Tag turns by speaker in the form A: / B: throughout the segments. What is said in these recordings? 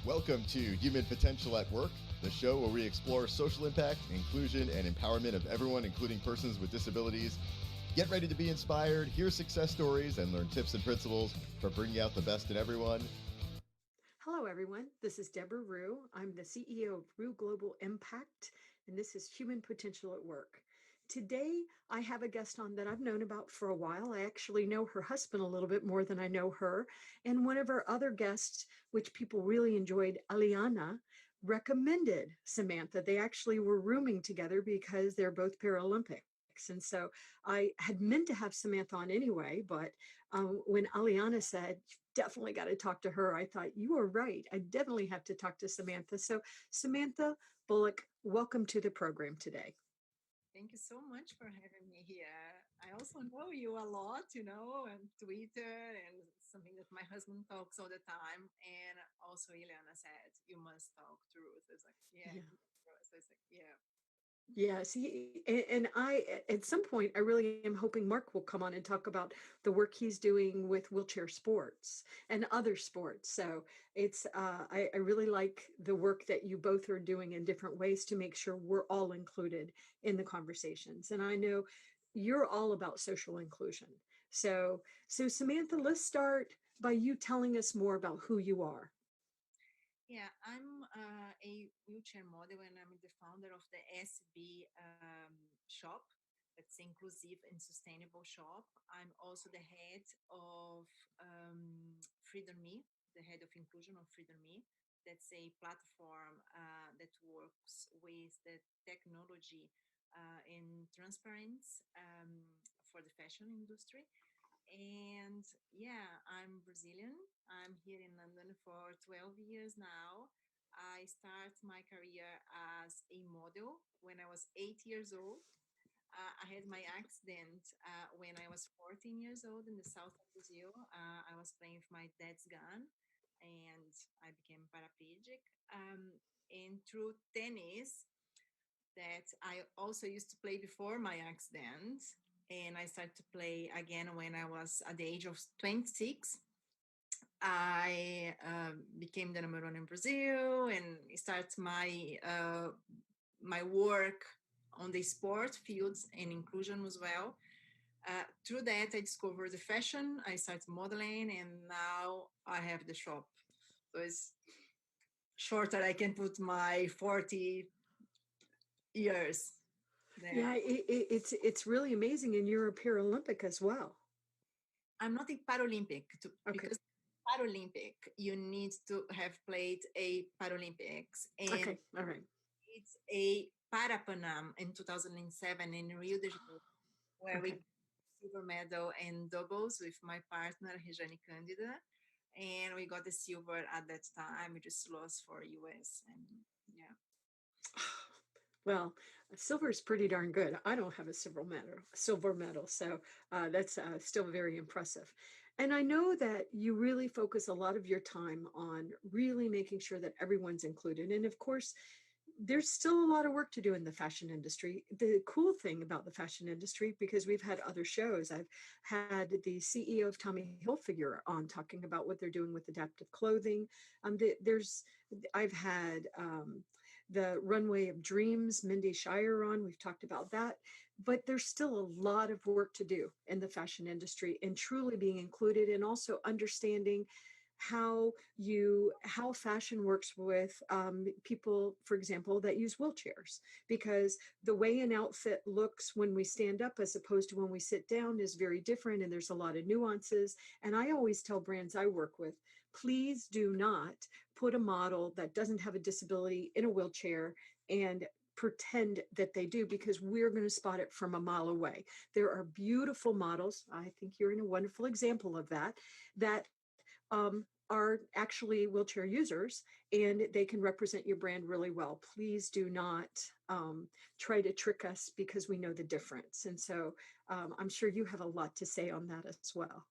A: Welcome to Human Potential at Work, the show where we explore social impact, inclusion, and empowerment of everyone, including persons with disabilities. Get ready to be inspired, hear success stories, and learn tips and principles for bringing out the best in everyone.
B: Hello, everyone. This is Debra Rue. I'm the CEO of Rue Global Impact, and this is Human Potential at Work. Today, I have a guest on that I've known about for a while. I actually know her husband a little bit more than I know her. And one of our other guests, which people really enjoyed, Aliana, recommended Samantha. They actually were rooming together because they're both Paralympics. And so I had meant to have Samantha on anyway, but when Aliana said, definitely got to talk to her, I thought, you are right. I definitely have to talk to Samantha. So, Samantha Bullock, welcome to the program today.
C: Thank you so much for having me here. I also know you a lot, and Twitter and something that my husband talks all the time. And also, Ileana said, you must talk to Ruth. It's like, yeah,
B: Yeah.
C: so it's like, yeah.
B: Yeah, see, and I, at some point, I really am hoping Mark will come on and talk about the work he's doing with wheelchair sports and other sports. So I really like the work that you both are doing in different ways to make sure we're all included in the conversations. And I know you're all about social inclusion. So Samantha, let's start by you telling us more about who you are.
C: Yeah, I'm a wheelchair model and I'm the founder of the SB shop. That's inclusive and sustainable shop. I'm also the head of Freedom Me, the head of inclusion of Freedom Me. That's a platform that works with the technology in transparency for the fashion industry. And yeah, I'm Brazilian. I'm here in London for 12 years now. I started my career as a model when I was 8 years old. I had my accident when I was 14 years old in the south of Brazil. I was playing with my dad's gun and I became paraplegic. And through tennis, that I also used to play before my accident. And I started to play again when I was at the age of 26. I became the number one in Brazil and started my work on the sport fields and inclusion as well. Through that, I discovered the fashion. I started modeling, and now I have the shop. So it's shorter. I can put my 40 years there.
B: Yeah, it's really amazing, and you're a Paralympic as well.
C: I'm not a Paralympic
B: Okay.
C: because Paralympic you need to have played a Paralympics, and
B: Okay. All right.
C: it's a Parapanam in 2007 in Rio de Janeiro where we got
B: Okay.
C: silver medal in doubles with my partner Rejane Candida, and we got the silver at that time. We just lost for US, and yeah.
B: Well, silver is pretty darn good. I don't have a silver medal, so that's still very impressive. And I know that you really focus a lot of your time on really making sure that everyone's included. And of course, there's still a lot of work to do in the fashion industry. The cool thing about the fashion industry, because we've had other shows, I've had the CEO of Tommy Hilfiger on talking about what they're doing with adaptive clothing. I've had the Runway of Dreams, Mindy Shire on. We've talked about that, but there's still a lot of work to do in the fashion industry and truly being included and also understanding how fashion works with people, for example, that use wheelchairs, because the way an outfit looks when we stand up as opposed to when we sit down is very different, and there's a lot of nuances. And I always tell brands I work with, please do not put a model that doesn't have a disability in a wheelchair and pretend that they do, because we're going to spot it from a mile away. There are beautiful models. I think you're in a wonderful example of that are actually wheelchair users, and they can represent your brand really well. Please do not try to trick us, because we know the difference. And so I'm sure you have a lot to say on that as well.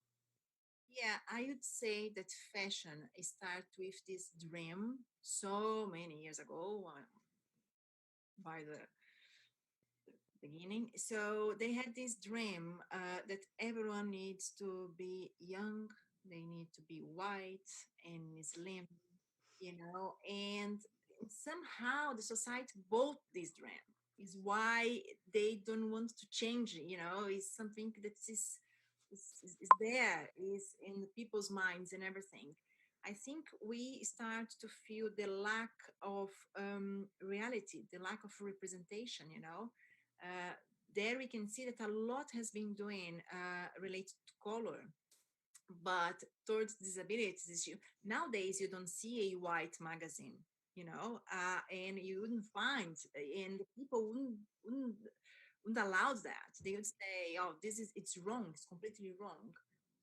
C: Yeah, I would say that fashion started with this dream so many years ago by the beginning. So they had this dream that everyone needs to be young, they need to be white and slim, and somehow the society bought this dream. Is why they don't want to change. Is something that is there, is in the people's minds and everything. I think we start to feel the lack of reality, the lack of representation. Uh, there we can see that a lot has been doing related to color, but towards disabilities, nowadays you don't see a white magazine, and you wouldn't find, and people wouldn't allow that. They would say, "Oh, it's wrong. It's completely wrong."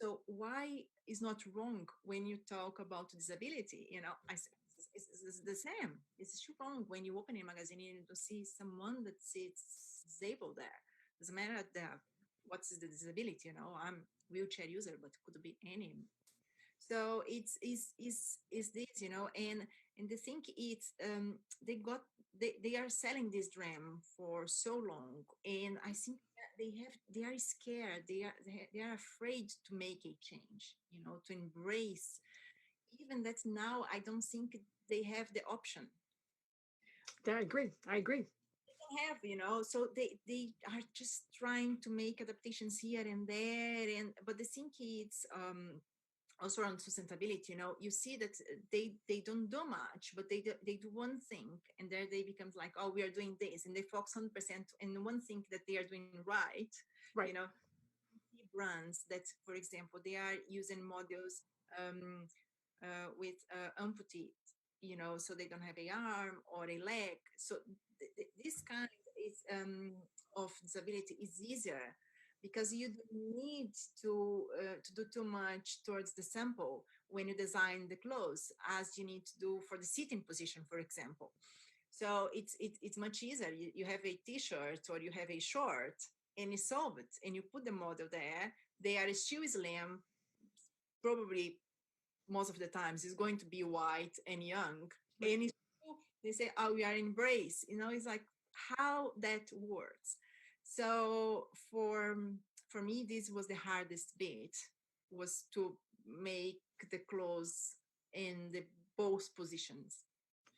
C: So why is not wrong when you talk about disability? It's the same. It's still wrong when you open a magazine and you see someone that sits disabled there. Doesn't matter what's the disability. I'm wheelchair user, but could be any. So it's is this, and the thing it's they got they are selling this dream for so long, and I think that they are scared, they are afraid to make a change, to embrace, even that now I don't think they have the option.
B: I agree. I agree.
C: Have, so they are just trying to make adaptations here and there, and but the thing is, also on sustainability, you see that they don't do much, but they do one thing, and there they becomes like, oh, we are doing this, and they focus 100% in one thing that they are doing right.
B: Right.
C: you know Brands that, for example, they are using models um, with amputee, so they don't have a arm or a leg. So this kind is of disability is easier because you don't need to do too much towards the sample when you design the clothes, as you need to do for the sitting position, for example. So it's much easier. You have a t-shirt or you have a short, and you solve it, and you put the model there. They are still slim, probably most of the times is going to be white and young, and they say, oh, we are embrace, it's like how that works. So for me, this was the hardest bit, was to make the clothes in the both positions.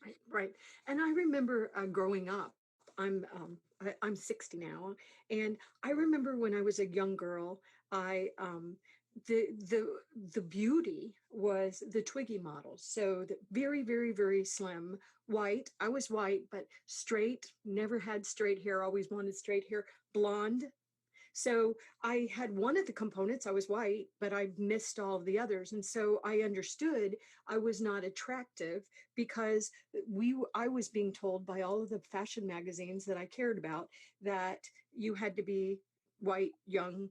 B: Right, right. And I remember growing up. I'm 60 now, and I remember when I was a young girl. I the the the beauty was the Twiggy models. So the very, very, very slim, white. I was white, but straight. Never had straight hair. Always wanted straight hair. Blonde. So I had one of the components, I was white, but I missed all of the others. And so I understood I was not attractive because I was being told by all of the fashion magazines that I cared about that you had to be white, young,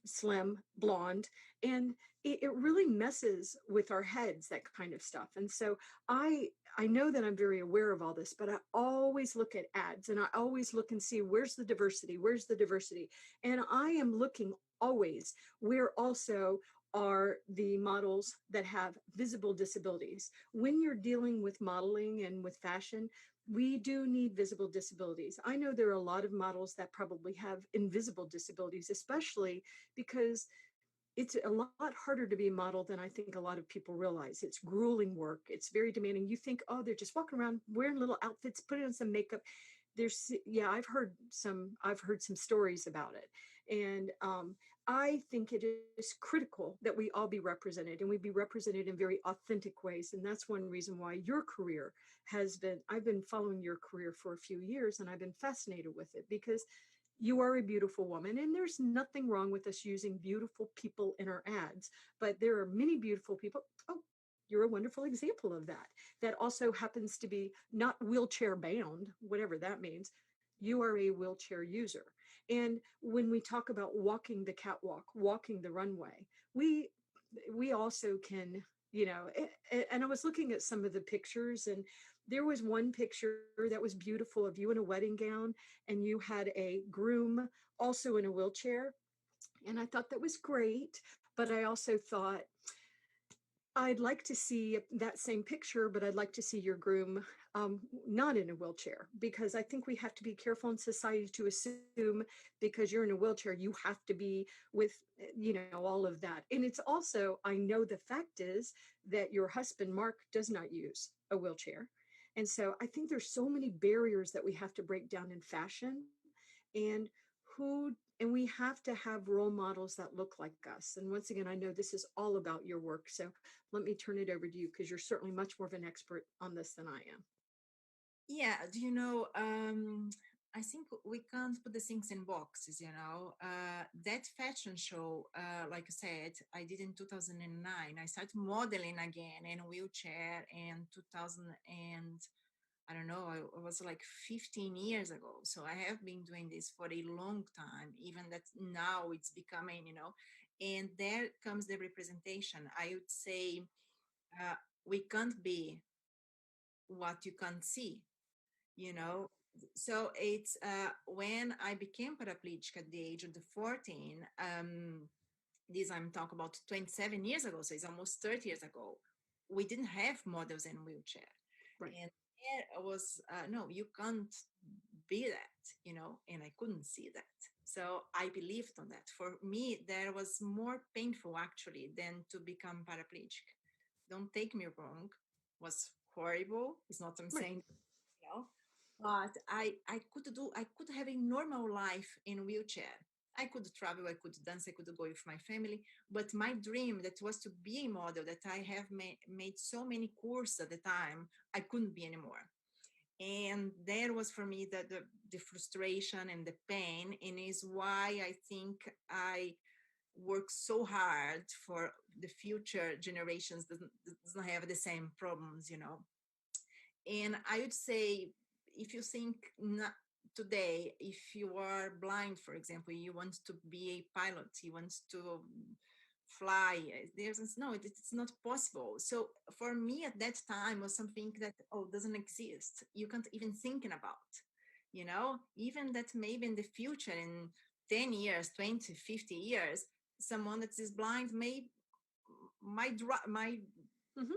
B: slim, blonde. And it really messes with our heads, that kind of stuff. And so I I know that I'm very aware of all this, but I always look at ads and I always look and see where's the diversity, where's the diversity. And I am looking always where also are the models that have visible disabilities. When you're dealing with modeling and with fashion, we do need visible disabilities. I know there are a lot of models that probably have invisible disabilities, especially because it's a lot harder to be a model than I think a lot of people realize. It's grueling work. It's very demanding. You think, oh, they're just walking around wearing little outfits, putting on some makeup. Yeah, I've heard some stories about it. And I think it is critical that we all be represented and we be represented in very authentic ways. And that's one reason why your career I've been following your career for a few years and I've been fascinated with it because you are a beautiful woman and there's nothing wrong with us using beautiful people in our ads, but there are many beautiful people. Oh, you're a wonderful example of that. That also happens to be not wheelchair bound, whatever that means. You are a wheelchair user. And when we talk about walking the catwalk, walking the runway, we we also can, and I was looking at some of the pictures, and there was one picture that was beautiful of you in a wedding gown and you had a groom also in a wheelchair, and I thought that was great. But I also thought I'd like to see that same picture, but I'd like to see your groom not in a wheelchair, because I think we have to be careful in society to assume because you're in a wheelchair, you have to be with, all of that. And it's also, I know the fact is that your husband, Mark, does not use a wheelchair. And so I think there's so many barriers that we have to break down in fashion. And and we have to have role models that look like us. And once again, I know this is all about your work. So let me turn it over to you because you're certainly much more of an expert on this than I am.
C: Yeah, do I think we can't put the things in boxes. That fashion show, like I said, I did in 2009. I started modeling again in a wheelchair in 2000 and I don't know, it was like 15 years ago. So I have been doing this for a long time, even that now it's becoming, and there comes the representation. I would say uh, we can't be what you can't see you know so it's when I became paraplegic at the age of the 14, this I'm talking about 27 years ago, so it's almost 30 years ago. We didn't have models in wheelchair,
B: Right.
C: and it was no, you can't be that, and I couldn't see that. So I believed on that. For me, that was more painful actually than to become paraplegic. Don't take me wrong, was horrible. It's not I'm
B: Right.
C: saying, you know but I could have a normal life in wheelchair. I could travel, I could dance, I could go with my family. But my dream that was to be a model, that I have made so many courses at the time, I couldn't be anymore. And there was for me the frustration and the pain, and is why I think I work so hard for the future generations doesn't have the same problems. And I would say, if you think not today, if you are blind, for example, you want to be a pilot, you want to fly, no, it's not possible. So for me at that time was something that, oh, doesn't exist. You can't even thinking about, even that maybe in the future, in 10 years, 20, 50 years, someone that is blind might
B: Hmm.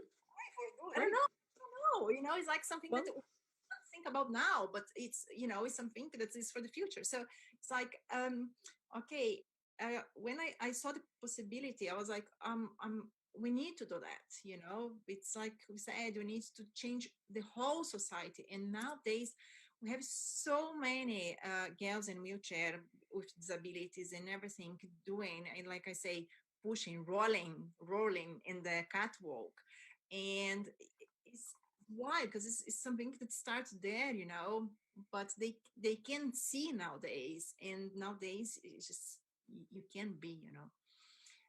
C: I don't
B: Right.
C: know. I don't know. It's like something that
B: Well,
C: think about now, but it's something that is for the future. So it's like, okay, when I saw the possibility, I was like, we need to do that. It's like we said, we need to change the whole society. And nowadays we have so many girls in wheelchair with disabilities and everything doing, and like I say, pushing, rolling in the catwalk. And it's why, because it's something that starts there, but they can see nowadays, and nowadays it's just you can be.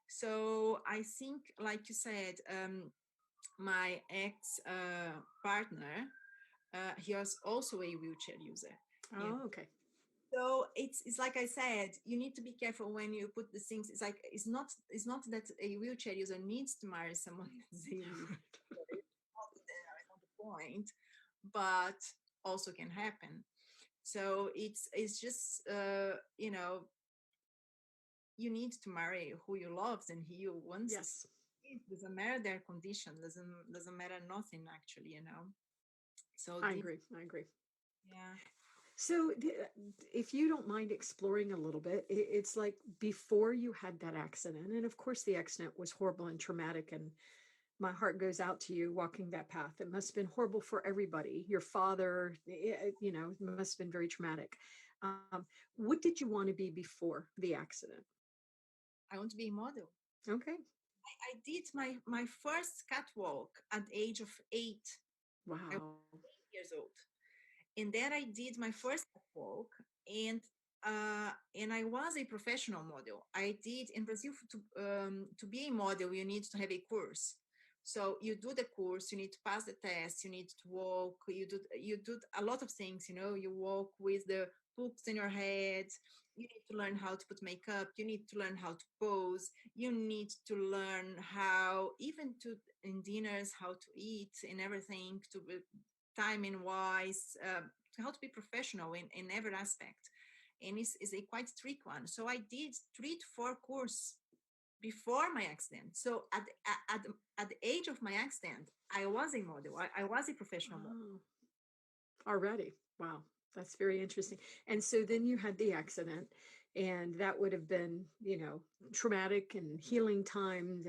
C: So I think, like you said, my ex partner, he was also a wheelchair user. you know
B: oh, okay.
C: so it's like I said, you need to be careful when you put the things. It's like it's not that a wheelchair user needs to marry someone that's a wheelchair. It's not the point, but also can happen. So it's just you need to marry who you love and who you want to see.
B: Yes,
C: It doesn't matter their condition, doesn't matter nothing actually. So
B: I
C: this,
B: agree. I agree.
C: yeah.
B: So, if you don't mind exploring a little bit, it's like before you had that accident, and of course, the accident was horrible and traumatic, and my heart goes out to you walking that path. It must have been horrible for everybody. Your father, it must have been very traumatic. What did you want to be before the accident?
C: I want to be a model.
B: Okay.
C: I did my first catwalk at the age of 8. I was
B: Wow.
C: 8 years old, and then I did my first catwalk, and I was a professional model. I did in Brazil to be a model. You need to have a course. So you do the course. You need to pass the test. You need to walk. You do a lot of things. You walk with the books in your head. You need to learn how to put makeup. You need to learn how to pose. You need to learn how even to in dinners how to eat and everything to timing wise, how to be professional in every aspect. And it's a quite trick one. So I did 3 to 4 courses before my accident. So at the age of my accident, I was a model. I was a professional model.
B: Oh, already. Wow. That's very interesting. And so then you had the accident, and that would have been, traumatic and healing times.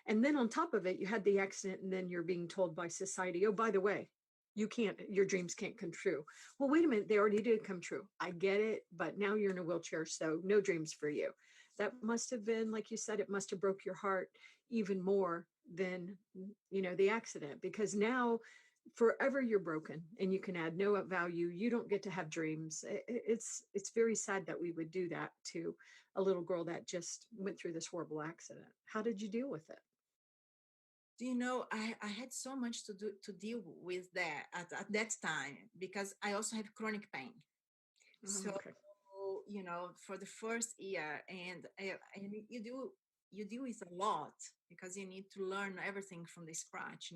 B: And then on top of it, you had the accident, and then you're being told by society, oh, by the way, your dreams can't come true. Well, wait a minute, they already did come true. I get it, but now you're in a wheelchair, so no dreams for you. That must have been, like you said, it must have broke your heart even more than, the accident, because now forever you're broken and you can add no value. You don't get to have dreams. It's very sad that we would do that to a little girl that just went through this horrible accident. How did you deal with it?
C: Do you know, I had so much to deal with that at that time, because I also have chronic pain.
B: Oh,
C: So,
B: okay.
C: for the first year, and you deal with a lot, because you need to learn everything from the scratch.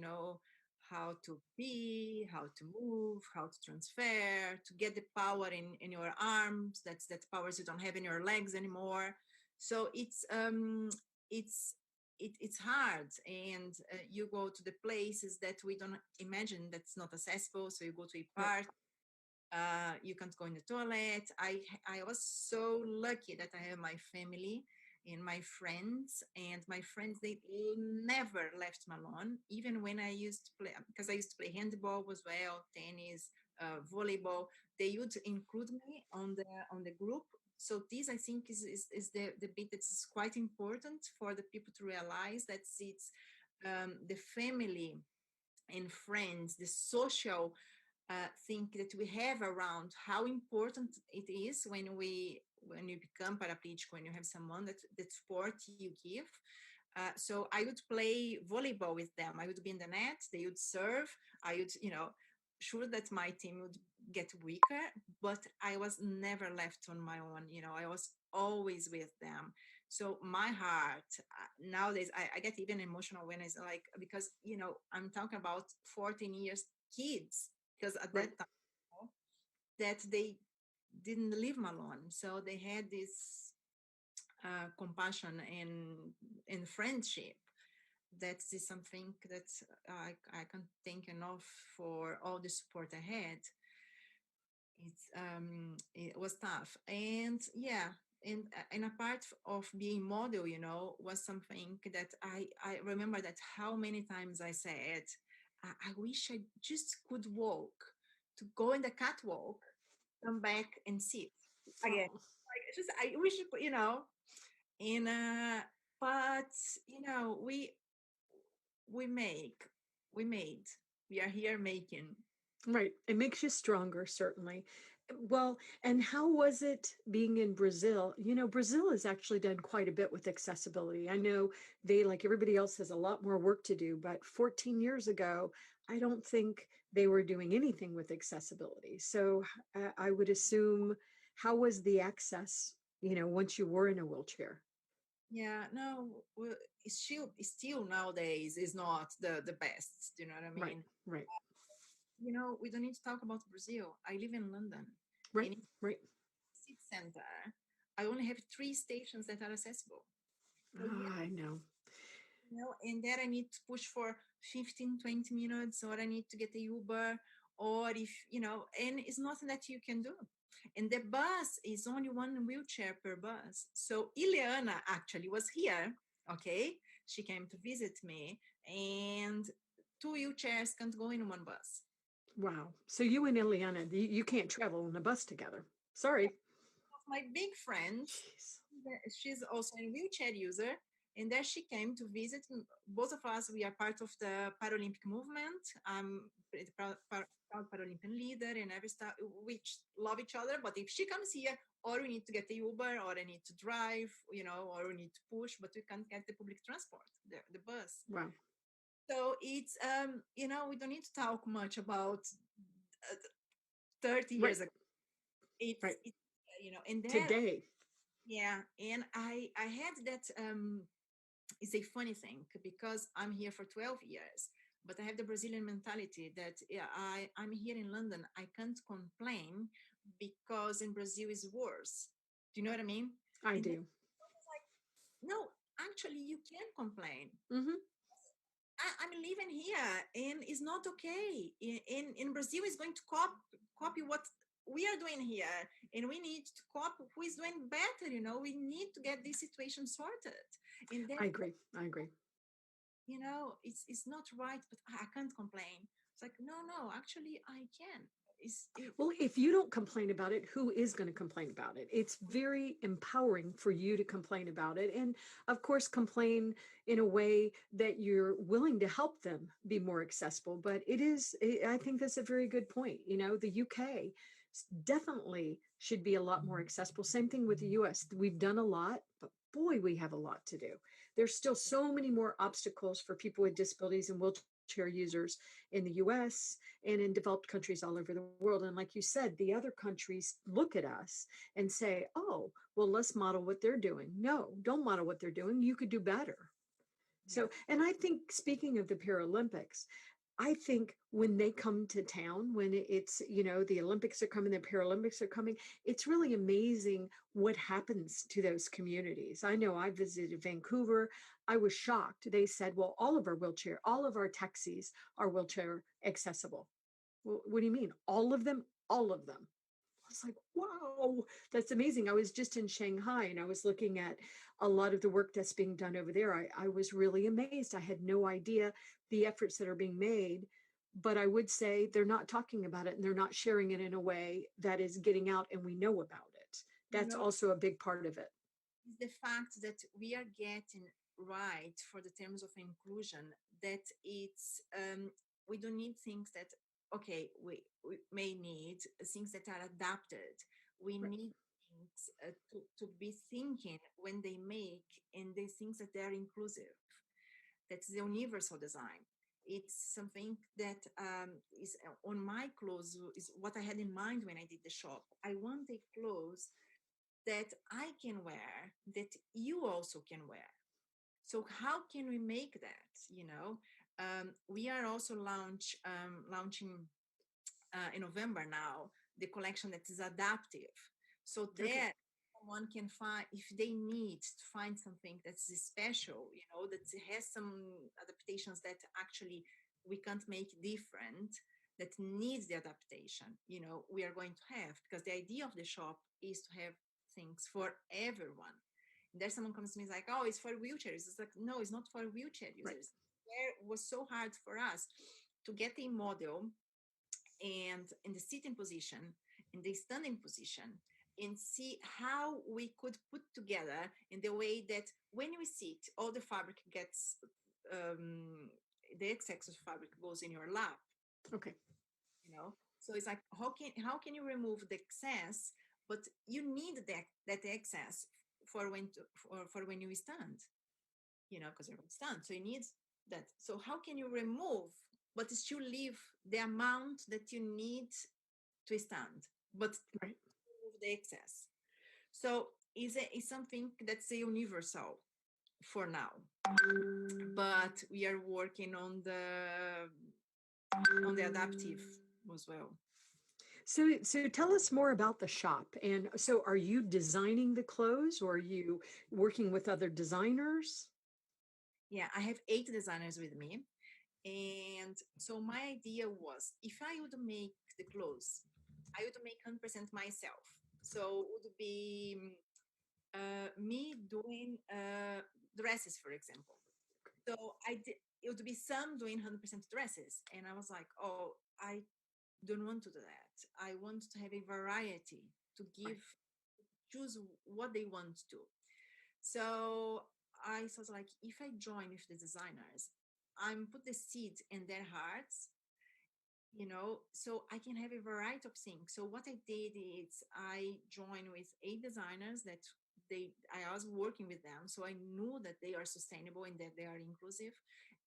C: How to be, how to move, how to transfer, to get the power in your arms. That's powers you don't have in your legs anymore. So it's it's hard, and you go to the places that we don't imagine, that's not accessible. So you go to a
B: Right.
C: park, you can't go in the toilet. I was so lucky that I have my family and my friends, and my friends, they never left me alone, even when I used to play, because I used to play handball as well, tennis, volleyball. They would include me on the group. So this, I think, is the bit that's quite important for the people to realize, that it's the family and friends, the social think that we have around how important it is when you become paraplegic, when you have someone that support you give. So I would play volleyball with them. I would be in the net, they would serve. I would, sure that my team would get weaker, but I was never left on my own. I was always with them. So my heart, nowadays, I get even emotional when it's like, because I'm talking about 14 years kids, because at
B: Right.
C: that time, that they didn't leave me alone. So they had this compassion and friendship. That is something that I can't thank enough for all the support I had. It was tough, and yeah, and a part of being model, was something that I remember, that how many times I said, I wish I just could walk, to go in the catwalk, come back and sit again.
B: Oh,
C: Like, just I wish, and but we make we made we are here making.
B: right. It makes you stronger, certainly. Well, and how was it being in Brazil? Brazil has actually done quite a bit with accessibility. I know they, like everybody else, has a lot more work to do, but 14 years ago, I don't think they were doing anything with accessibility. So I would assume, how was the access, once you were in a wheelchair?
C: Yeah, no, well, it's still nowadays is not the best. Do you know what I
B: Right,
C: mean?
B: right,
C: We don't need to talk about Brazil. I live in London,
B: right,
C: and in
B: right.
C: the city center, I only have 3 stations that are accessible. So yeah,
B: Ah, I know.
C: and there I need to push for 15, 20 minutes, or I need to get a Uber, or if, and it's nothing that you can do. And the bus is only one wheelchair per bus. So Ileana actually was here, okay? She came to visit me, and 2 wheelchairs can't go in one bus.
B: Wow. So you and Ileana, you can't travel on a bus together. Sorry.
C: Of my big friends,
B: Jeez.
C: she's also a wheelchair user, and there she came to visit. Both of us, we are part of the Paralympic movement. I'm the proud Paralympian leader and every stuff. We love each other, but if she comes here, or we need to get a Uber, or I need to drive, or we need to push, but we can't get the public transport, the bus.
B: Wow.
C: So it's we don't need to talk much about uh, 30
B: Right,
C: years ago.
B: right.
C: It's and there,
B: Today.
C: yeah, and I had that. It's a funny thing, because I'm here for 12 years, but I have the Brazilian mentality that, yeah, I'm here in London. I can't complain, because in Brazil is worse. Do you know what I mean?
B: I
C: And then
B: do.
C: I was like, no, actually you can complain.
B: Mm-hmm.
C: I'm living here and it's not okay. In Brazil is going to copy what we are doing here, and we need to copy who is doing better. We need to get this situation sorted. And then,
B: I agree. I agree.
C: it's not right, but I can't complain. It's like, no, actually I can.
B: Well, if you don't complain about it, who is going to complain about it? It's very empowering for you to complain about it. And of course, complain in a way that you're willing to help them be more accessible. But I think that's a very good point. The UK definitely should be a lot more accessible. Same thing with the US. We've done a lot, but boy, we have a lot to do. There's still so many more obstacles for people with disabilities and wheelchair users in the US and in developed countries all over the world. And like you said, the other countries look at us and say, oh, well, let's model what they're doing. No, don't model what they're doing. You could do better. So, and I think speaking of the Paralympics, I think when they come to town, when it's, the Olympics are coming, the Paralympics are coming, it's really amazing what happens to those communities. I know I visited Vancouver. I was shocked. They said, well, all of our taxis are wheelchair accessible. Well, what do you mean? All of them? All of them. I was like, wow, that's amazing. I was just in Shanghai and I was looking at a lot of the work that's being done over there. I was really amazed. I had no idea the efforts that are being made, but I would say they're not talking about it and they're not sharing it in a way that is getting out and we know about it.
C: you
B: That's
C: know,
B: also a big part of it.
C: is the fact that we are getting right for the terms of inclusion, that we don't need things that, okay, we may need things that are adapted. We
B: Right.
C: need things to be thinking when they make, and the things that they are inclusive. That's the universal design. It's something that is on my clothes, is what I had in mind when I did the shop. I want a clothes that I can wear, that you also can wear. So how can we make that? We are also launching in November now the collection that is adaptive. So
B: Okay.
C: there, someone can find, if they need to find something that's special, that has some adaptations that actually we can't make different, that needs the adaptation, we are going to have, because the idea of the shop is to have things for everyone. There's someone comes to me, is like, oh, it's for wheelchairs. It's like, no, it's not for wheelchair
B: Right.
C: users. It was so hard for us to get a model and in the sitting position, in the standing position, and see how we could put together in the way that when we sit, all the fabric gets, the excess of fabric goes in your lap.
B: Okay.
C: So it's like, how can you remove the excess, but you need that excess for when you stand, because you're going to stand, so you need that. So how can you remove but still leave the amount that you need to stand, but
B: Right.
C: remove the excess? So it's something that's universal for now, but we are working on the adaptive as well.
B: So tell us more about the shop. And so are you designing the clothes or are you working with other designers?
C: Yeah, I have 8 designers with me. And so my idea was, if I would make the clothes, I would make 100% myself. So it would be me doing dresses, for example. So it would be some doing 100% dresses. And I was like, oh, I don't want to do that. I want to have a variety to
B: Right.
C: choose what they want to. So I was like, if I join with the designers, I'm put the seed in their hearts, so I can have a variety of things. So what I did is I joined with 8 designers that I was working with them. So I knew that they are sustainable and that they are inclusive.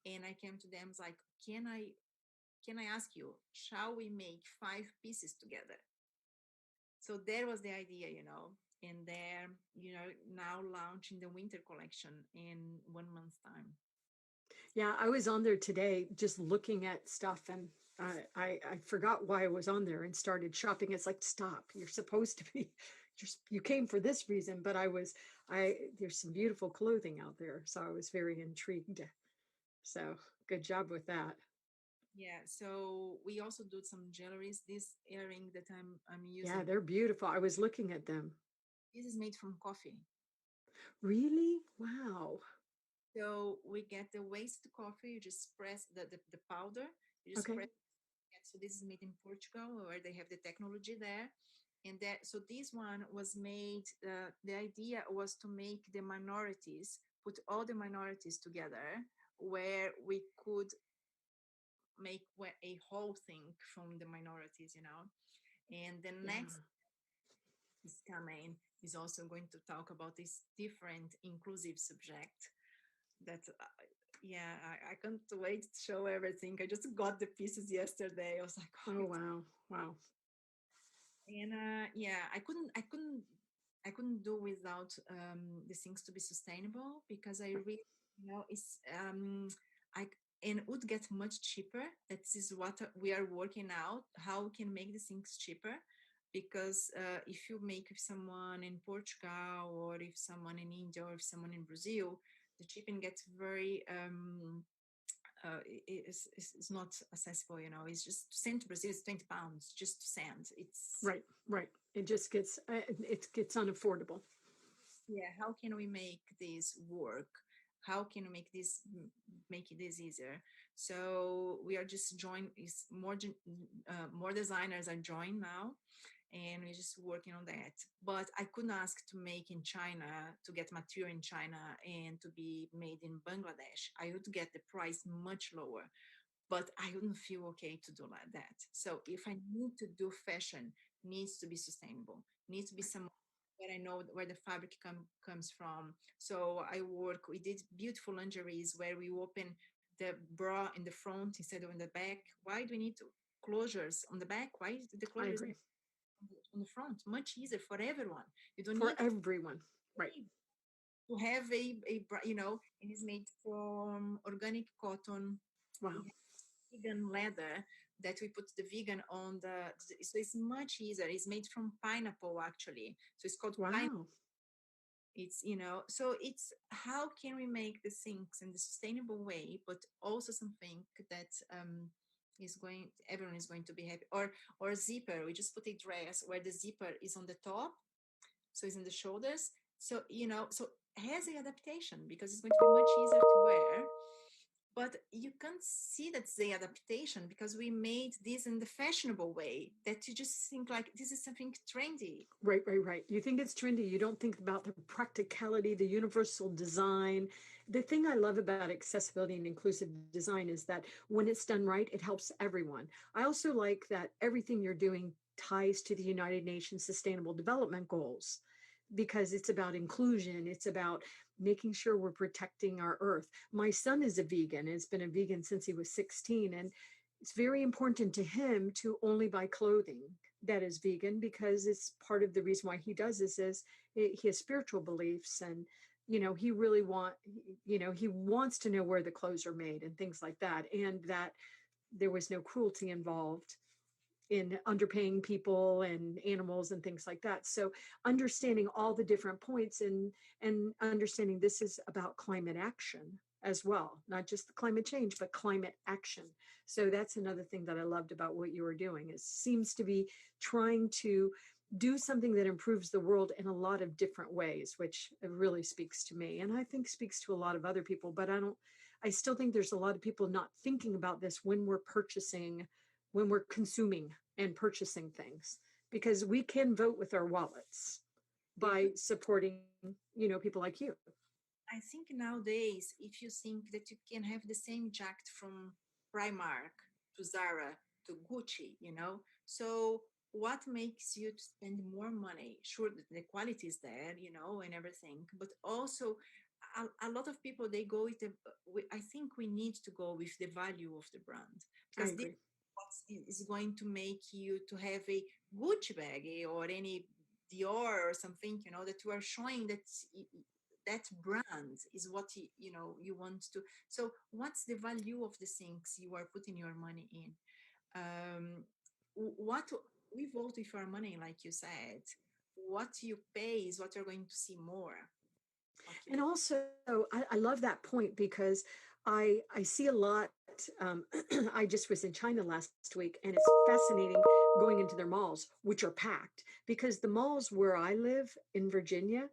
C: And I came to them like, can I ask you, shall we make 5 pieces together? So there was the idea, and they're, now launching the winter collection in 1 month's time.
B: Yeah, I was on there today just looking at stuff and I forgot why I was on there and started shopping. It's like, stop, you're supposed to be just you came for this reason, but I there's some beautiful clothing out there, so I was very intrigued. So good job with that.
C: Yeah, so we also do some jewelries. This earring that I'm
B: Yeah,
C: using,
B: they're beautiful. I was looking at them.
C: this is made from coffee.
B: Really? Wow.
C: So we get the waste coffee, you just press the powder, you just
B: Okay.
C: press it. So this is made in Portugal where they have the technology there. And that, so this one was made, the idea was to make the minorities, put all the minorities together where we could make a whole thing from the minorities, you know. And the next
B: Yeah.
C: is coming is also going to talk about this different inclusive subject that yeah, I can't wait to show everything. I just got the pieces yesterday. I was like, oh,
B: Oh wow. Wow.
C: and yeah, I couldn't do without the things to be sustainable because I really, it's I and it would get much cheaper. That is what we are working out, how we can make the things cheaper. Because if you make with someone in Portugal or if someone in India or if someone in Brazil, the shipping gets very it's not accessible, it's just to send to Brazil is 20 pounds just to send. It's
B: Right. Right. It gets unaffordable.
C: yeah, how can we make this work? How can we make this easier? So we are just join is more designers are joined now, and we're just working on that. But I couldn't ask to make in China, to get material in China and to be made in Bangladesh. I would get the price much lower, but I wouldn't feel okay to do like that. So if I need to do fashion, needs to be sustainable, needs to be some where I know where the fabric comes from. So we did beautiful lingeries where we open the bra in the front instead of in the back. Why do we need to closures on the back? Why is the
B: I
C: closures
B: agree.
C: on the front? Much easier for everyone. You don't
B: For
C: need
B: everyone. Right.
C: to have it is made from organic cotton. We
B: Wow.
C: have vegan leather that we put the vegan on so it's much easier. It's made from pineapple actually. So it's called pineapple.
B: Wow.
C: So it's how can we make the things in the sustainable way, but also something that everyone is going to be happy. Or a zipper. We just put a dress where the zipper is on the top, so it's in the shoulders. So it has a adaptation because it's going to be much easier to wear, but you can't see that's the adaptation because we made this in the fashionable way that you just think like this is something trendy.
B: Right, right, right. You think it's trendy. You don't think about the practicality, the universal design. The thing I love about accessibility and inclusive design is that when it's done right, it helps everyone. I also like that everything you're doing ties to the United Nations Sustainable Development Goals because it's about inclusion. It's about making sure we're protecting our earth. My son is a vegan, has been a vegan since he was 16. And it's very important to him to only buy clothing that is vegan because it's part of the reason why he does this is he has spiritual beliefs and he really he wants to know where the clothes are made and things like that, and that there was no cruelty involved in underpaying people and animals and things like that. So understanding all the different points and understanding this is about climate action as well, not just the climate change, but climate action. So that's another thing that I loved about what you were doing. It seems to be trying to do something that improves the world in a lot of different ways, which really speaks to me. And I think speaks to a lot of other people, but I still think there's a lot of people not thinking about this when we're consuming and purchasing things, because we can vote with our wallets
C: Yeah,
B: by supporting, people like you.
C: I think nowadays, if you think that you can have the same jacket from Primark to Zara to Gucci, so what makes you to spend more money? Sure, the quality is there, and everything, but also a lot of people they go with I think we need to go with the value of the brand
B: I
C: because this
B: agree.
C: what is going to make you to have a Gucci bag or any Dior or something, that you are showing that that brand is what you want to. So what's the value of the things you are putting your money in? What we vote with our money, like you said. what you pay is what you're going to see more.
B: And
C: Okay.
B: also, I love that point because I see a lot. I just was in China last week, and it's fascinating going into their malls, which are packed, because the malls where I live in Virginia,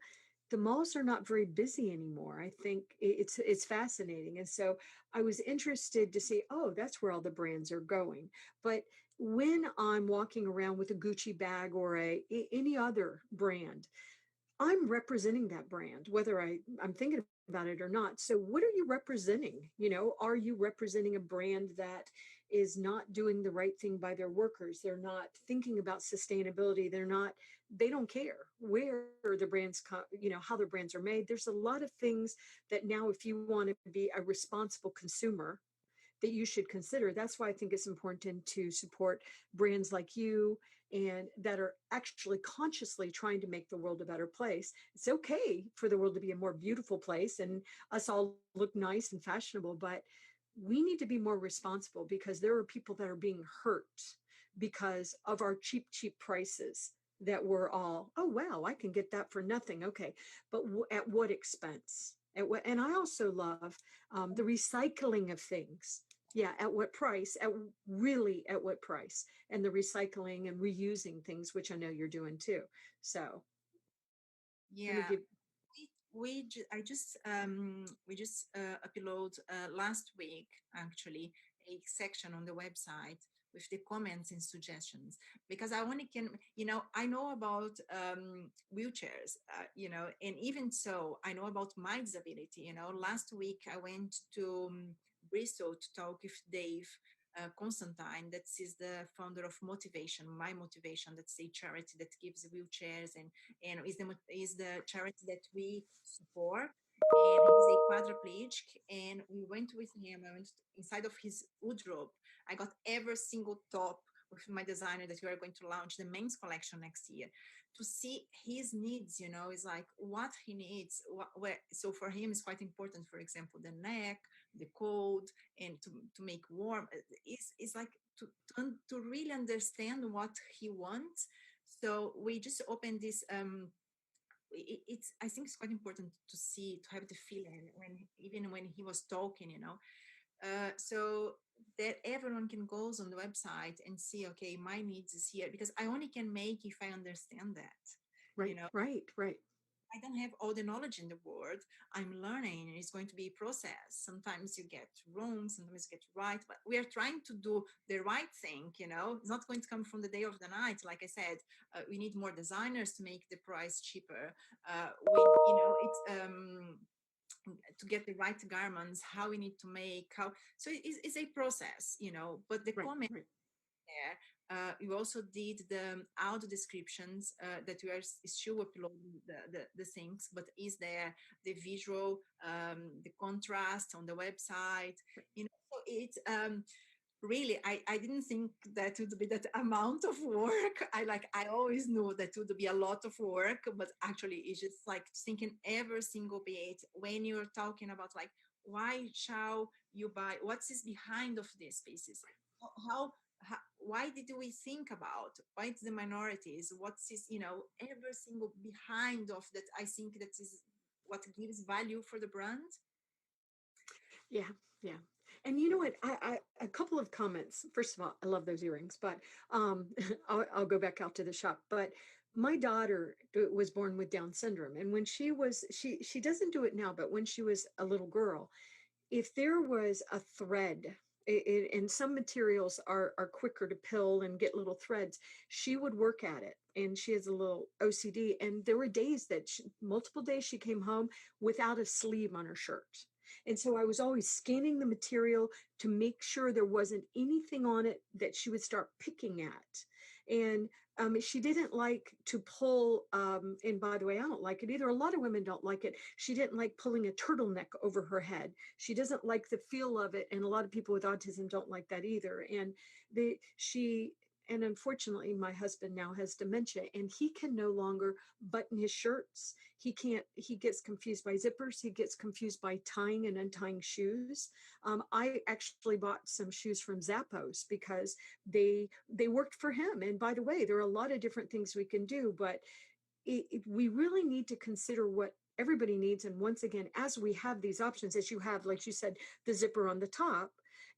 B: the malls are not very busy anymore. I think it's fascinating, and so I was interested to see. Oh, that's where all the brands are going. But when I'm walking around with a Gucci bag or any other brand, I'm representing that brand, whether I'm thinking about it or not. So what are you representing? Are you representing a brand that is not doing the right thing by their workers? They're not thinking about sustainability. They don't care where the brands how their brands are made. There's a lot of things that now, if you want to be a responsible consumer, that you should consider. That's why I think it's important to support brands like you and that are actually consciously trying to make the world a better place. It's okay for the world to be a more beautiful place and us all look nice and fashionable, but we need to be more responsible because there are people that are being hurt because of our cheap prices, that we're all, oh wow, I can get that for nothing. Okay, but at what expense? At what? And I also love the recycling of things. Yeah, at what price? At what price? And the recycling and reusing things, which I know you're doing too. So let me
C: Yeah,
B: give.
C: we just upload last week actually a section on the website with the comments and suggestions, because I only can, I know about wheelchairs, and even so I know about my disability. Last week I went to Bristol to talk with Dave Constantine, that is the founder of Motivation, My Motivation. That's a charity that gives wheelchairs and is the charity that we support. And he's a quadriplegic. And we went with him. I went inside of his wardrobe. I got every single top with my designer that we are going to launch the men's collection next year, to see his needs. Is like what he needs. So for him, it's quite important. For example, the neck, the cold, and to make warm. It's like to really understand what he wants. So we just opened this it's I think it's quite important to see, to have the feeling when, even when he was talking, so that everyone can goes on the website and see, okay, my needs is here, because I only can make if I understand that. you
B: Right,
C: know
B: right.
C: I don't have all the knowledge in the world. I'm learning, and it's going to be a process. Sometimes you get wrong, sometimes you get right, but we are trying to do the right thing. It's not going to come from the day of the night. Like I said, we need more designers to make the price cheaper. It's to get the right garments, how we need to make, how. So it's a process, but the
B: Right,
C: comment
B: right.
C: there. You also did the audio descriptions that we are still uploading the things, but is there the visual, the contrast on the website? So it's really, I didn't think that would be that amount of work. I always knew that would be a lot of work, but actually it's just like thinking every single bit when you're talking about like, why shall you buy, what's is behind of these pieces, how why did we think about why it's the minorities, what's this, every single behind of that. I think that is what gives value for the brand.
B: Yeah, yeah. And you know what? A couple of comments. First of all, I love those earrings, but I'll go back out to the shop. But my daughter was born with Down syndrome, and when she doesn't do it now, but when she was a little girl, if there was a thread, and some materials are quicker to pill and get little threads, she would work at it. And she has a little OCD. And there were days that multiple days she came home without a sleeve on her shirt. And so I was always scanning the material to make sure there wasn't anything on it that she would start picking at. And she didn't like to pull, and by the way, I don't like it either. A lot of women don't like it. She didn't like pulling a turtleneck over her head. She doesn't like the feel of it. And a lot of people with autism don't like that either. And and unfortunately, my husband now has dementia, and he can no longer button his shirts. He gets confused by zippers. He gets confused by tying and untying shoes. I actually bought some shoes from Zappos because they worked for him. And by the way, there are a lot of different things we can do, but we really need to consider what everybody needs. And once again, as we have these options, as you have, like you said, the zipper on the top,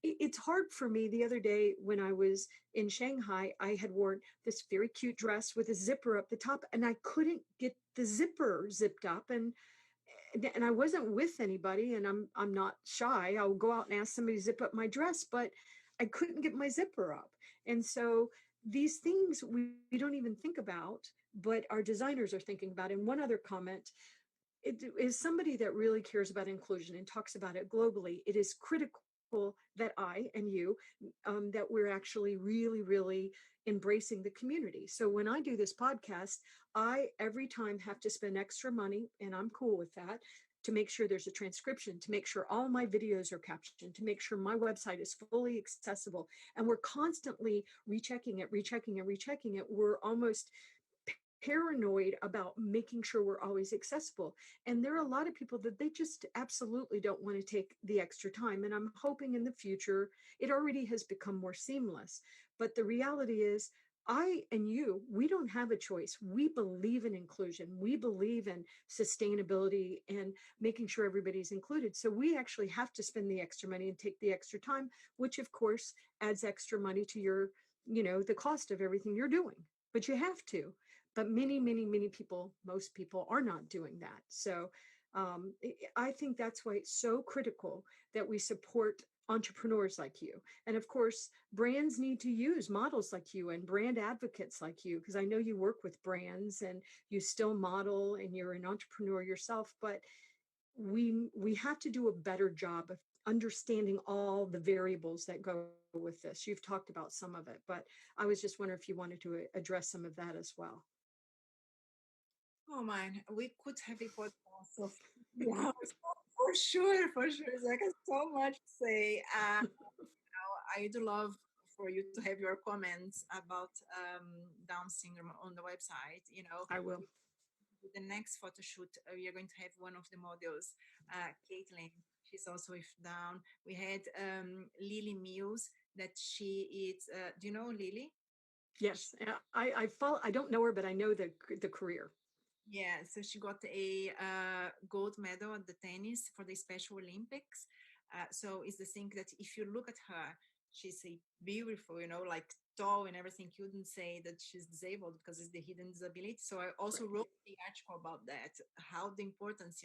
B: it's hard for me. The other day when I was in Shanghai, I had worn this very cute dress with a zipper up the top, and I couldn't get the zipper zipped up. And I wasn't with anybody, and I'm not shy. I'll go out and ask somebody to zip up my dress, but I couldn't get my zipper up. And so these things we don't even think about, but our designers are thinking about. And one other comment, it is somebody that really cares about inclusion and talks about it globally. It is critical that I and you, that we're actually really, really embracing the community. So when I do this podcast, I every time have to spend extra money, and I'm cool with that, to make sure there's a transcription, to make sure all my videos are captioned, to make sure my website is fully accessible. And we're constantly rechecking it, rechecking it, rechecking it. We're almost paranoid about making sure we're always accessible. And there are a lot of people that they just absolutely don't want to take the extra time. And I'm hoping in the future, it already has become more seamless. But the reality is, I and you, we don't have a choice. We believe in inclusion. We believe in sustainability and making sure everybody's included. So we actually have to spend the extra money and take the extra time, which of course adds extra money to your, the cost of everything you're doing. But you have to. But many, many, many people, most people are not doing that. So I think that's why it's so critical that we support entrepreneurs like you. And of course, brands need to use models like you and brand advocates like you, because I know you work with brands and you still model and you're an entrepreneur yourself. But we have to do a better job of understanding all the variables that go with this. You've talked about some of it, but I was just wondering if you wanted to address some of that as well.
C: Oh man, we could have a podcast of yeah, for sure, for sure. Like so much to say. I do love for you to have your comments about Down syndrome on the website.
B: I will.
C: With the next photo shoot, we are going to have one of the models, Caitlin. She's also with Down. We had Lily Mills that she is. Do you know Lily?
B: Yes, I follow. I don't know her, but I know the career.
C: Yeah, so she got a gold medal at the tennis for the Special Olympics. So it's the thing that if you look at her, she's a beautiful, like tall and everything. You wouldn't say that she's disabled because it's the hidden disability. So I also wrote the article about that, how the importance,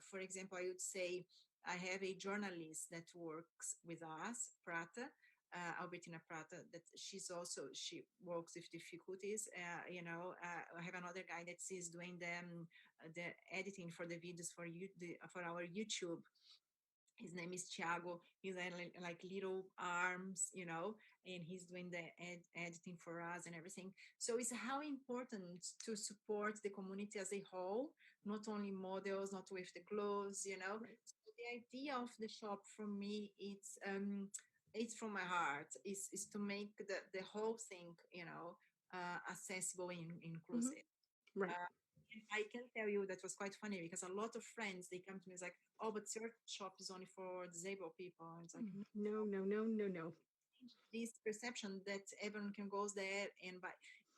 C: for example, I would say I have a journalist that works with us, Prata, Albertina Prata, that she works with difficulties. I have another guy that is doing the editing for the videos for our YouTube. His name is Thiago. He's like little arms, and he's doing the editing for us and everything. So it's how important to support the community as a whole, not only models, not with the clothes,
B: Right.
C: So the idea of the shop for me, it's from my heart, is to make the whole thing, accessible and inclusive.
B: Right.
C: Uh, and I can tell you that was quite funny because a lot of friends they come to me, it's like, oh, but your shop is only for disabled people. And it's like,
B: No, no, no, no, no.
C: this perception that everyone can go there and buy.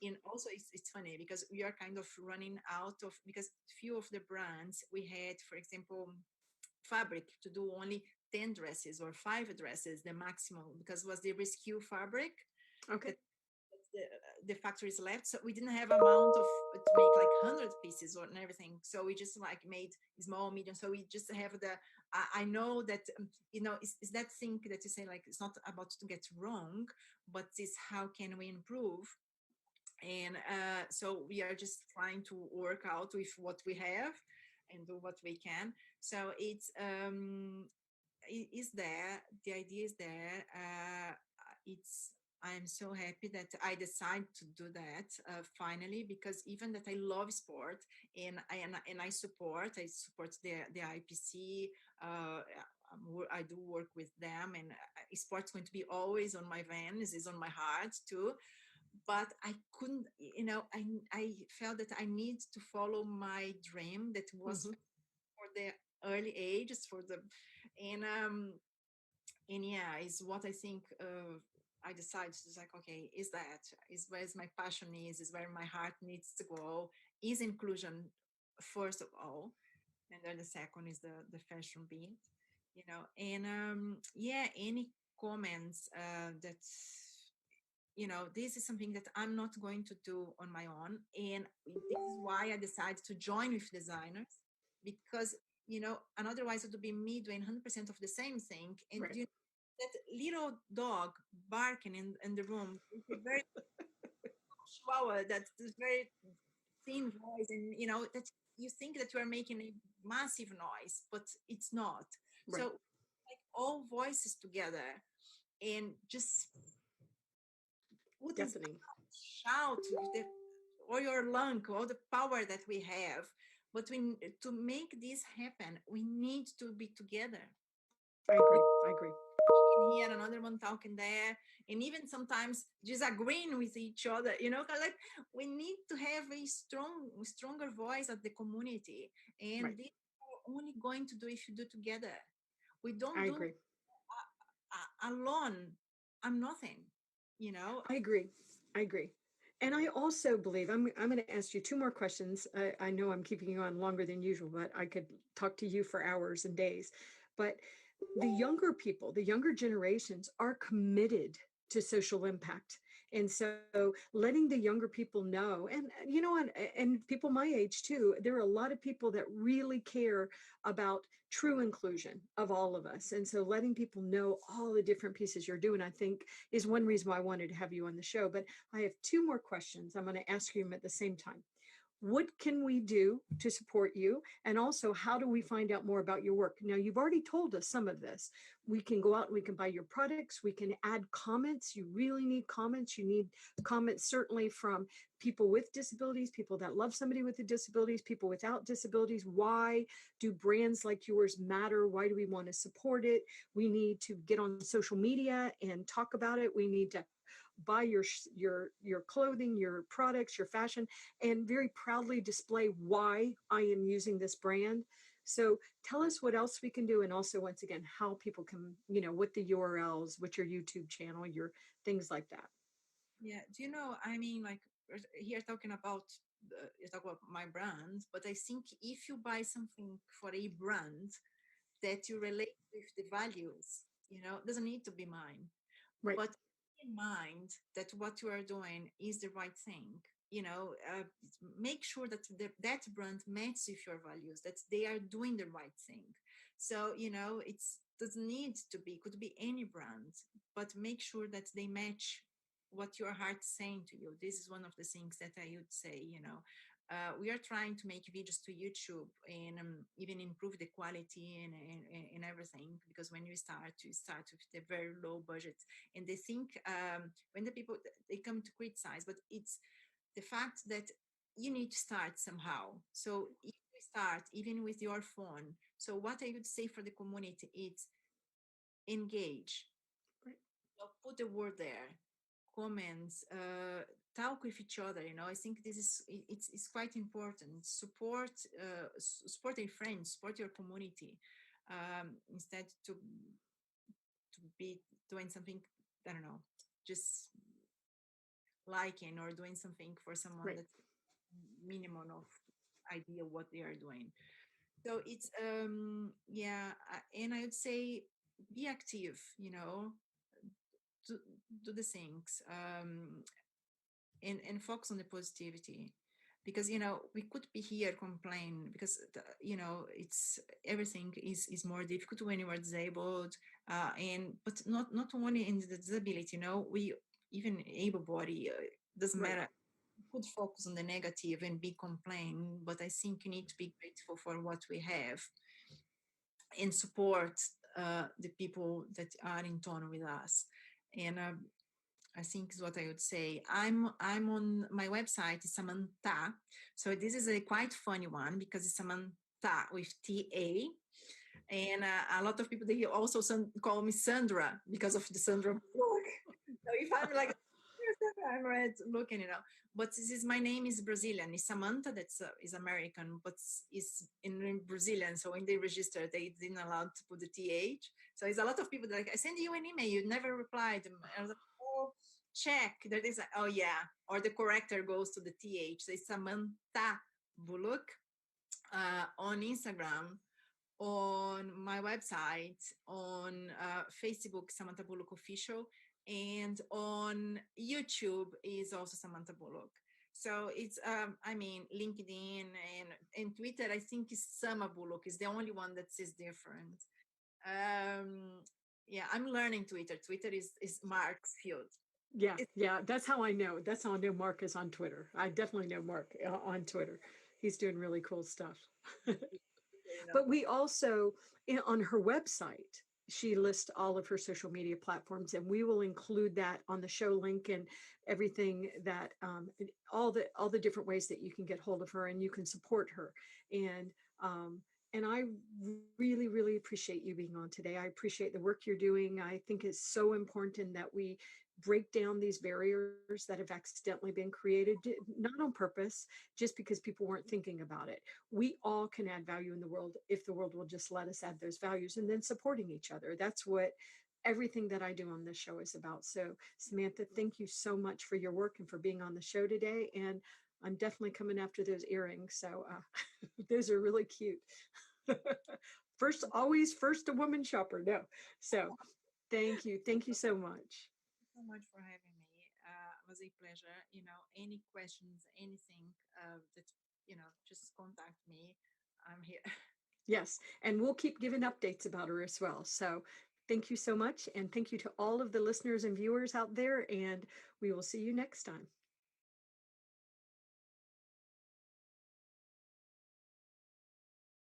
C: And also it's funny because we are kind of running out of, because few of the brands we had, for example, fabric to do only 10 dresses or 5 dresses, the maximum, because it was the rescue fabric
B: Okay.
C: that the factories left, so we didn't have amount of to make like 100 pieces or and everything, so we just like made small, medium, so we just have I know that it's that thing that you say, like, it's not about to get wrong, but it's how can we improve. And so we are just trying to work out with what we have and do what we can. So it is there, the idea is there. It's I'm so happy that I decided to do that finally, because even that I love sport, and I support the IPC. I do work with them, and sport's going to be always on my veins, is on my heart too. But I couldn't, I felt that I need to follow my dream that was for the early ages, for the and yeah, is what I think. I decided to like, okay, is where my passion is where my heart needs to go, is inclusion first of all, and then the second is the fashion bit, and yeah, any comments that this is something that I'm not going to do on my own, and this is why I decided to join with designers, because and otherwise it would be me doing 100% of the same thing, and
B: Right.
C: that little dog barking in the room with a very chihuahua that's this very thin voice, and that you think that you are making a massive noise, but it's not. So
B: Right.
C: like all voices together and just put this
B: Deafening.
C: shout with all your lung, all the power that we have. But to make this happen, we need to be together.
B: I agree. I agree.
C: Talking here, another one talking there, and even sometimes disagreeing with each other. Like we need to have a stronger voice of the community, and
B: Right.
C: this are only going to do if you do together. We don't
B: I
C: do
B: agree.
C: alone. I'm nothing. You know.
B: I agree. I agree. And I also believe I'm going to ask you two more questions. I know I'm keeping you on longer than usual, but I could talk to you for hours and days. But the younger people, the younger generations are committed to social impact. And so letting the younger people know, and people my age too, there are a lot of people that really care about true inclusion of all of us. And so letting people know all the different pieces you're doing, I think, is one reason why I wanted to have you on the show. But I have two more questions. I'm going to ask you them at the same time. What can we do to support you? And also, how do we find out more about your work? Now, you've already told us some of this. We can go out and we can buy your products. We can add comments. You really need comments. You need comments certainly from people with disabilities, people that love somebody with disabilities, people without disabilities. Why do brands like yours matter? Why do we want to support it? We need to get on social media and talk about it. We need to buy your clothing, your products, your fashion, and very proudly display why I am using this brand. So tell us what else we can do, and also once again how people can, what the URLs, what your YouTube channel, your things like that.
C: Yeah, do you know? I mean, like we're here talking about you talk about my brand, but I think if you buy something for a brand that you relate with the values, doesn't need to be mine,
B: Right.
C: but keep in mind that what you are doing is the right thing. Make sure that that brand matches with your values, that they are doing the right thing. So it's doesn't need to be, could be any brand, but make sure that they match what your heart's saying to you. This is one of the things that I would say. We are trying to make videos to YouTube and even improve the quality and everything, because when you start with the very low budget, and they think when the people they come to criticize, but it's the fact that you need to start somehow. So if you start even with your phone, so what I would say for the community is engage.
B: Right.
C: Put the word there, comments, talk with each other. I think this is it's quite important. Support your friends, support your community, instead to be doing something, I don't know, just liking or doing something for someone
B: Right.
C: that's minimum of idea what they are doing. So it's yeah, and I would say be active, do, do the things, and focus on the positivity, because we could be here complain because it's everything is more difficult when you are disabled, and but not only in the disability, we even able body, doesn't
B: Right.
C: matter, could focus on the negative and be complaining, but I think you need to be grateful for what we have and support the people that are in tone with us. And I think is what I would say. I'm on my website is Samanta. So this is a quite funny one because it's Samanta with TA. And a lot of people, they also call me Sandra because of the Sandra Bullock. So if I'm like, I'm right looking, but this is, my name is Brazilian. It's Samantha, that's is American, but is in Brazilian. So in the register, they didn't allow to put the TH. So it's a lot of people that like, I send you an email, you never replied. And I was like, oh, check. That is, oh yeah. Or the corrector goes to the TH. So it's Samantha Bullock, on Instagram, on my website, on Facebook, Samanta Bullock Official, and on YouTube is also Samanta Bullock. So it's, I mean, LinkedIn and Twitter, I think is Sama Bullock is the only one that is different. Yeah, I'm learning Twitter. Twitter is Mark's field.
B: Yeah,
C: It's,
B: yeah, that's how I know. That's how I know Mark is on Twitter. I definitely know Mark on Twitter. He's doing really cool stuff.
C: you know,
B: But we also, on her website, she lists all of her social media platforms, and we will include that on the show link and everything that all the different ways that you can get hold of her and you can support her. And and I really, really appreciate you being on today. I appreciate the work you're doing. I think it's so important that we break down these barriers that have accidentally been created, not on purpose, just because people weren't thinking about it. We all can add value in the world if the world will just let us add those values, and then supporting each other. That's what everything that I do on this show is about. So, Samantha, thank you so much for your work and for being on the show today. And I'm definitely coming after those earrings. So, those are really cute. First, always first a woman shopper. No. So, thank you. Thank you so much.
C: so much for having me. It was a pleasure. You know, any questions, anything that, you know, just contact me. I'm here.
B: Yes. And we'll keep giving updates about her as well. So, thank you so much. And thank you to all of the listeners and viewers out there. And we will see you next time.